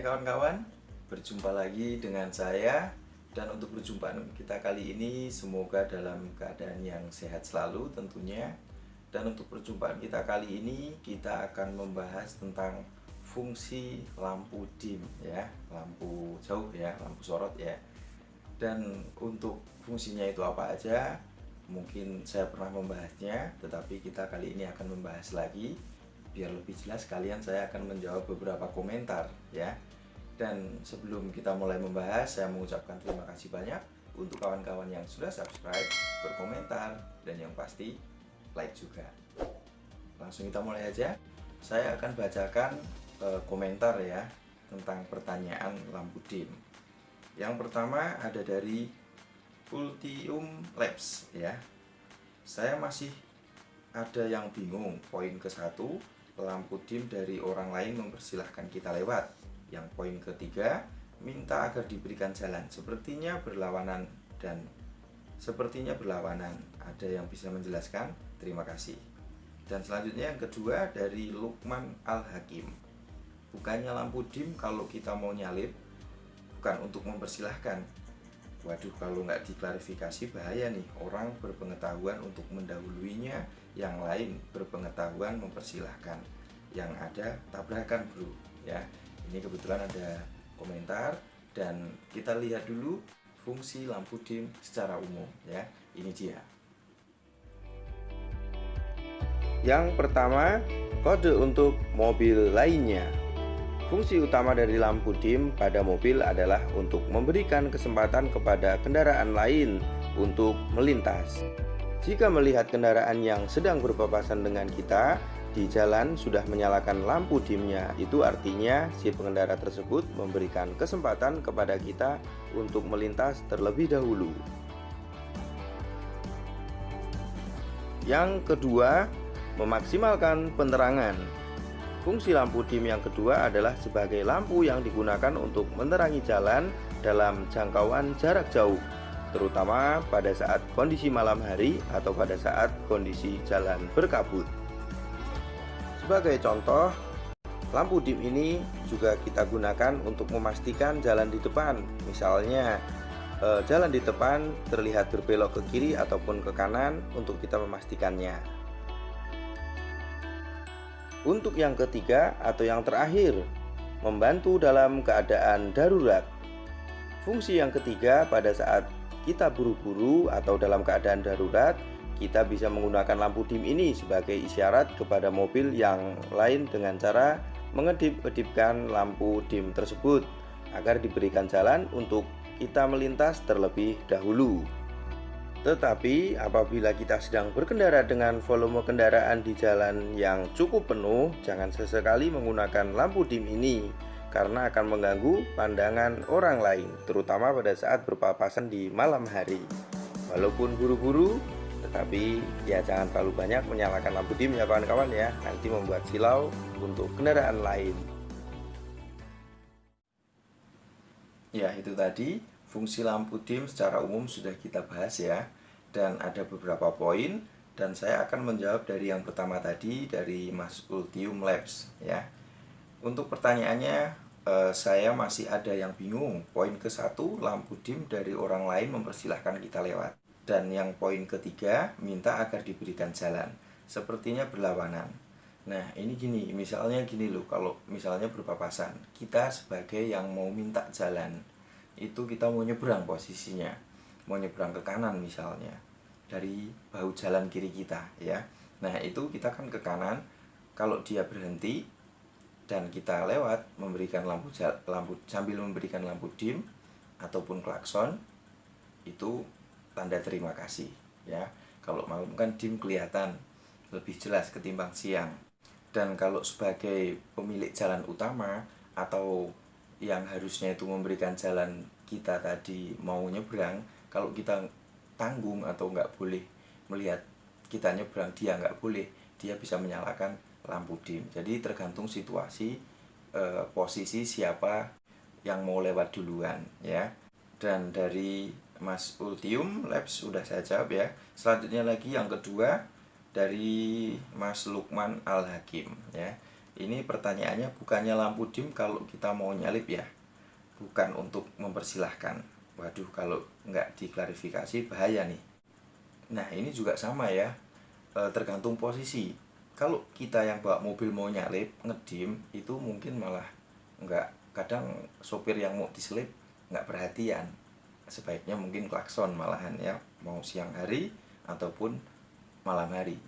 Hai kawan-kawan, berjumpa lagi dengan saya. Dan untuk perjumpaan kita kali ini semoga dalam keadaan yang sehat selalu tentunya. Dan untuk perjumpaan kita kali ini kita akan membahas tentang fungsi lampu dim ya, lampu jauh ya, lampu sorot ya. Dan untuk fungsinya itu apa aja, mungkin saya pernah membahasnya, tetapi kita kali ini akan membahas lagi. Biar lebih jelas kalian, saya akan menjawab beberapa komentar ya. Dan sebelum kita mulai membahas, saya mengucapkan terima kasih banyak untuk kawan-kawan yang sudah subscribe, berkomentar, dan yang pasti like juga. Langsung kita mulai aja. Saya akan bacakan komentar ya tentang pertanyaan lampu dim. Yang pertama ada dari Ultium Labs ya. Saya masih ada yang bingung. Poin ke-1, lampu dim dari orang lain mempersilahkan kita lewat. Yang poin ketiga, minta agar diberikan jalan. Sepertinya berlawanan. Ada yang bisa menjelaskan? Terima kasih. Dan selanjutnya yang kedua dari Lukman Al-Hakim. Bukannya lampu dim kalau kita mau nyalip bukan untuk mempersilahkan. Waduh, kalau nggak diklarifikasi bahaya nih. Orang berpengetahuan untuk mendahuluinya, yang lain berpengetahuan mempersilahkan. Yang ada tabrakan bro ya. Ini kebetulan ada komentar. Dan kita lihat dulu fungsi lampu dim secara umum ya. Ini dia. Yang pertama, kode untuk mobil lainnya. Fungsi utama dari lampu dim pada mobil adalah untuk memberikan kesempatan kepada kendaraan lain untuk melintas. Jika melihat kendaraan yang sedang berpapasan dengan kita di jalan sudah menyalakan lampu dimnya, itu artinya si pengendara tersebut memberikan kesempatan kepada kita untuk melintas terlebih dahulu. Yang kedua, memaksimalkan penerangan. Fungsi lampu dim yang kedua adalah sebagai lampu yang digunakan untuk menerangi jalan dalam jangkauan jarak jauh, terutama pada saat kondisi malam hari atau pada saat kondisi jalan berkabut. Sebagai contoh, lampu dim ini juga kita gunakan untuk memastikan jalan di depan. Misalnya, jalan di depan terlihat berbelok ke kiri ataupun ke kanan untuk kita memastikannya. Untuk yang ketiga atau yang terakhir, membantu dalam keadaan darurat. Fungsi yang ketiga pada saat kita buru-buru atau dalam keadaan darurat, kita bisa menggunakan lampu dim ini sebagai isyarat kepada mobil yang lain dengan cara mengedip-edipkan lampu dim tersebut agar diberikan jalan untuk kita melintas terlebih dahulu. Tetapi apabila kita sedang berkendara dengan volume kendaraan di jalan yang cukup penuh, jangan sesekali menggunakan lampu dim ini karena akan mengganggu pandangan orang lain, terutama pada saat berpapasan di malam hari. Walaupun buru-buru, tetapi ya jangan terlalu banyak menyalakan lampu dim ya kawan-kawan ya, nanti membuat silau untuk kendaraan lain. Ya, itu tadi fungsi lampu dim secara umum sudah kita bahas ya. Dan ada beberapa poin, dan saya akan menjawab dari yang pertama tadi dari Mas Ultium Labs ya. Untuk pertanyaannya, saya masih ada yang bingung. Poin ke-1, lampu dim dari orang lain mempersilahkan kita lewat. Dan yang poin ketiga, minta agar diberikan jalan. Sepertinya berlawanan. Nah, ini gini, misalnya gini loh, kalau misalnya berpapasan, kita sebagai yang mau minta jalan, itu kita mau nyebrang posisinya, mau nyebrang ke kanan misalnya, dari bahu jalan kiri kita ya. Nah, itu kita kan ke kanan, kalau dia berhenti dan kita lewat memberikan lampu sambil memberikan lampu dim ataupun klakson, itu tanda terima kasih ya. Kalau malam kan dim kelihatan lebih jelas ketimbang siang. Dan kalau sebagai pemilik jalan utama atau yang harusnya itu memberikan jalan kita tadi mau nyebrang, kalau kita tanggung atau nggak boleh melihat kita nyebrang, dia nggak boleh, dia bisa menyalakan lampu dim. Jadi tergantung situasi, posisi siapa yang mau lewat duluan ya. Dan dari Mas Ultium Labs sudah saya jawab ya. Selanjutnya lagi yang kedua dari Mas Lukman Al-Hakim ya. Ini pertanyaannya bukannya lampu dim kalau kita mau nyalip ya, bukan untuk mempersilahkan. Waduh, kalau nggak diklarifikasi bahaya nih. Nah ini juga sama ya, tergantung posisi. Kalau kita yang bawa mobil mau nyalip, ngedim, itu mungkin malah nggak, kadang sopir yang mau diselip nggak perhatian. Sebaiknya mungkin klakson malahan ya, mau siang hari ataupun malam hari.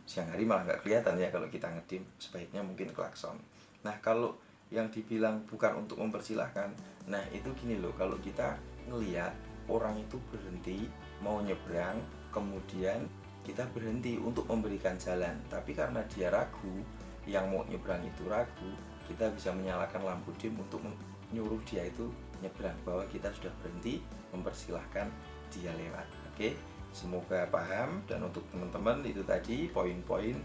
Siang hari malah nggak kelihatan ya kalau kita ngedim, sebaiknya mungkin klakson. Nah kalau yang dibilang bukan untuk mempersilahkan, nah itu gini loh, kalau kita ngelihat orang itu berhenti mau nyebrang, kemudian kita berhenti untuk memberikan jalan, tapi karena dia ragu, yang mau nyebrang itu ragu, kita bisa menyalakan lampu dim untuk menyuruh dia itu nyebrang, bahwa kita sudah berhenti mempersilahkan dia lewat. Oke, semoga paham. Dan untuk teman-teman itu tadi poin-poin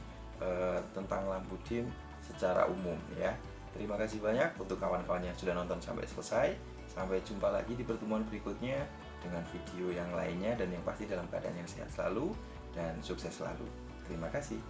tentang lampu dim secara umum ya. Terima kasih banyak untuk kawan-kawan yang sudah nonton sampai selesai. Sampai jumpa lagi di pertemuan berikutnya dengan video yang lainnya, dan yang pasti dalam keadaan yang sehat selalu dan sukses selalu. Terima kasih.